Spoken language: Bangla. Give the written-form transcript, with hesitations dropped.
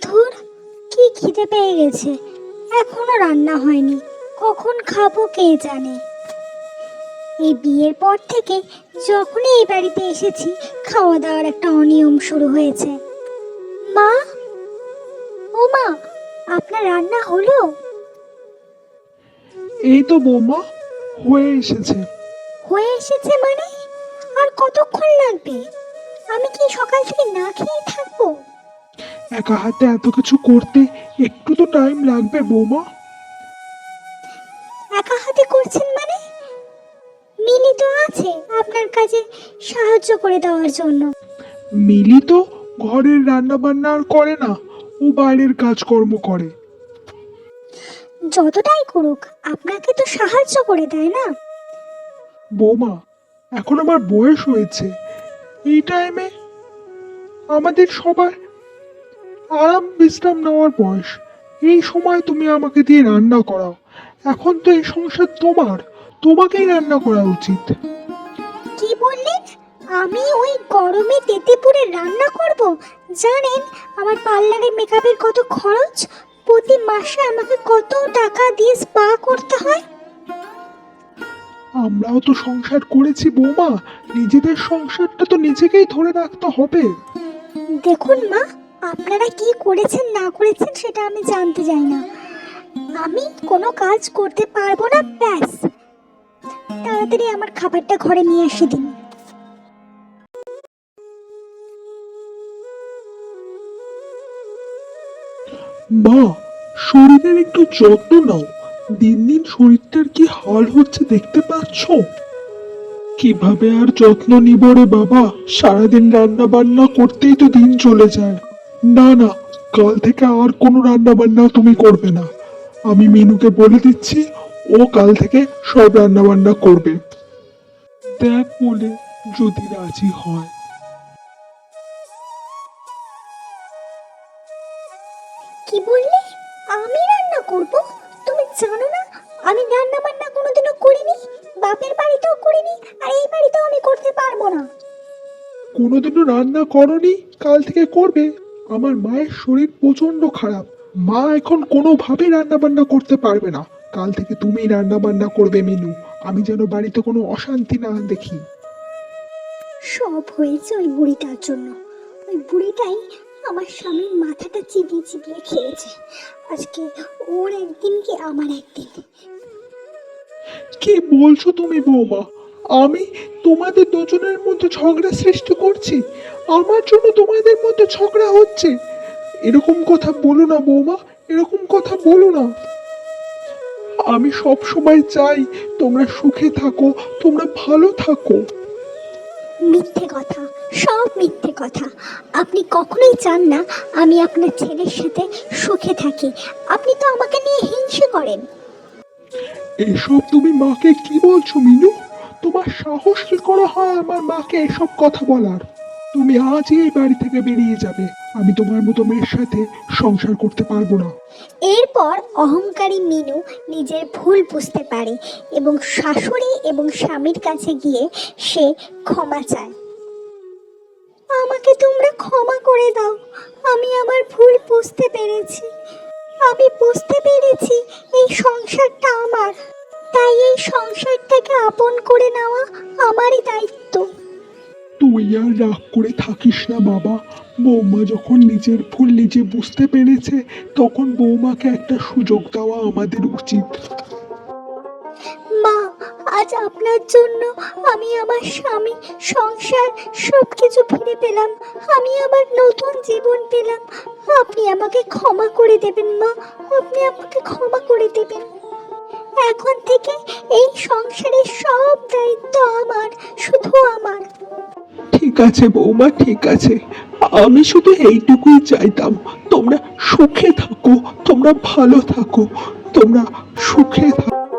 ধুর, কি খিদে পেয়ে গেছে, এখনো রান্না হয়নি, কখন খাবো কে জানে। এই বিয়ের পর থেকে যখনই এই বাড়িতে এসেছি খাওয়া দাওয়ার একটা অনিয়ম শুরু হয়েছে। মা, ও মা, আপনার রান্না হলো? এই তো বৌমা, হয়ে এসেছে। হয়ে এসেছে মানে? আর কতক্ষণ লাগবে? আমি কি সকাল থেকে না খেয়ে থাকবো? একা হাতে এত কিছু করতে একটু তো টাইম লাগবে বৌমা। একা হাতে করছেন মানে? মিলি তো আছে আপনার কাজে সাহায্য করে দেওয়ার জন্য। মিলি তো ঘরের রান্না বান্না আর করে না, ও বাইরের কাজকর্ম করে। যতটাই করুক আপনাকে তো সাহায্য করে দেয় না? বৌমা, এখন আমার বয়স হয়েছে, এই টাইমে আমাদের সবার আরাম বিশ্রাম নেওয়ার বয়স। এই সময় তুমি আমাকে দিয়ে রান্না করাও। এখন তো এই সংসার তোমার, তোমাকেই রান্না করা উচিত। কি বললেন? আমি ওই গরমে তেতে পুড়ে রান্না করব? জানেন আমার পার্লারে মেকআপের কত খরচ? প্রতি মাসে আমাকে কত টাকা দিয়ে স্পা করতে হয়। আমরাও তো সংসার করেছি বৌমা, নিজেদের সংসারটা তো নিজেকেই ধরে রাখতে হবে। দেখুন মা, আপনারা কি করেছেন না করেছেন সেটা আমি জানতে চাই না। আমি কোনো কাজ করতে পারবো না, ব্যাস। তাড়াতাড়ি আমার খাবারটা ঘরে নিয়ে এসে দিন। মা, শরীরের একটু যত্ন নাও। দিন দিন শরীরটার কি হাল হচ্ছে দেখতে পাচ্ছ। কিভাবে আর যত্ন নিব রে বাবা, সারাদিন রান্না বান্না করতেই তো দিন চলে যায়। না না, কাল থেকে আর কোনো রান্না বান্না তুমি করবে না। আমি মিনুকে বলে দিচ্ছি, ও কাল থেকে সব রান্না বান্না করবে। দেখ বলে যদি রাজি হয়। কি বললে? আমি রান্না করব? তুমি জানো না আমি রান্না বান্না কোনোদিনও করিনি, বাপের বাড়িতেও করিনি, আর এই বাড়িতেও আমি করতে পারবো না। কোনোদিনও রান্না করনি, কাল থেকে করবে। আমার মায়ের শরীর প্রচন্ড খারাপ, মা এখন কোনোভাবেই রান্না বান্না করতে পারবে না। কাল থেকে তুমিই রান্না বান্না করবে মিনু, আমি যেন বাড়িতে কোনো অশান্তি না দেখি। সব হয়েছে ওই বুড়িটার জন্য। ওই বুড়িটাই আমার স্বামীর মাথাটা চিবিয়ে চিবিয়ে খেয়েছে। আজকে ওর একদিন কি আমার একদিন। কি বলছো তুমি বৌমা? আমি তোমাদের দুজনের মধ্যে ঝগড়া সৃষ্টি করছি? আমার জন্য তোমাদের মধ্যে ঝগড়া হচ্ছে? এরকম কথা বলো না বৌমা, এরকম কথা বলো না। আমি সব সময় চাই তোমরা সুখে থাকো, তোমরা ভালো থাকো। মিথ্যে কথা, সব মিথ্যে কথা। আপনি কখনোই চান না আমি আপনার ছেলের সাথে সুখে থাকি। আপনি তো আমাকে নিয়ে হিংসে করেন। এসব তুমি মাকে কি বলছো মিনু? তোমার সাহস কি করে হয় আমার মাকে এসব কথা বলার? তুমি আজই এই বাড়ি থেকে বেরিয়ে যাবে। আমি তোমার মতো মেয়ের সাথে সংসার করতে পারবো না। এরপর অহংকারী মিনু নিজের ভুল বুঝতে পারে এবং শাশুড়ি এবং স্বামীর কাছে গিয়ে সে ক্ষমা চায়। আমাকে তোমরা ক্ষমা করে দাও, আমি আমার ভুল বুঝতে পেরেছি। আমি বুঝতে পেরেছি এই সংসারটা আমার, তাই এই সংসারটাকে আপন করে নেওয়া আমারই দায়িত্ব। তুই আর রাগ করে থাকিস না বাবা। বৌমা যখন নিজের ভুল নিজে বুঝতে পেরেছে, তখন বৌমাকে একটা সুযোগ দেওয়া আমাদের উচিত। মা, আজ আপনার জন্য আমি আমার স্বামী, সংসার সবকিছু ফিরে পেলাম। আমি আমার নতুন জীবন পেলাম। আপনি আমাকে ক্ষমা করে দেবেন মা, আপনি আমাকে ক্ষমা করে দেবেন। এখন থেকে এই সংসারের সব দায়িত্ব আমার, শুধু আমার। ঠিক আছে বৌমা, ঠিক আছে। আমি শুধু এইটুকুই চাইতাম, তোমরা সুখে থাকো, তোমরা ভালো থাকো, তোমরা সুখে থাকো।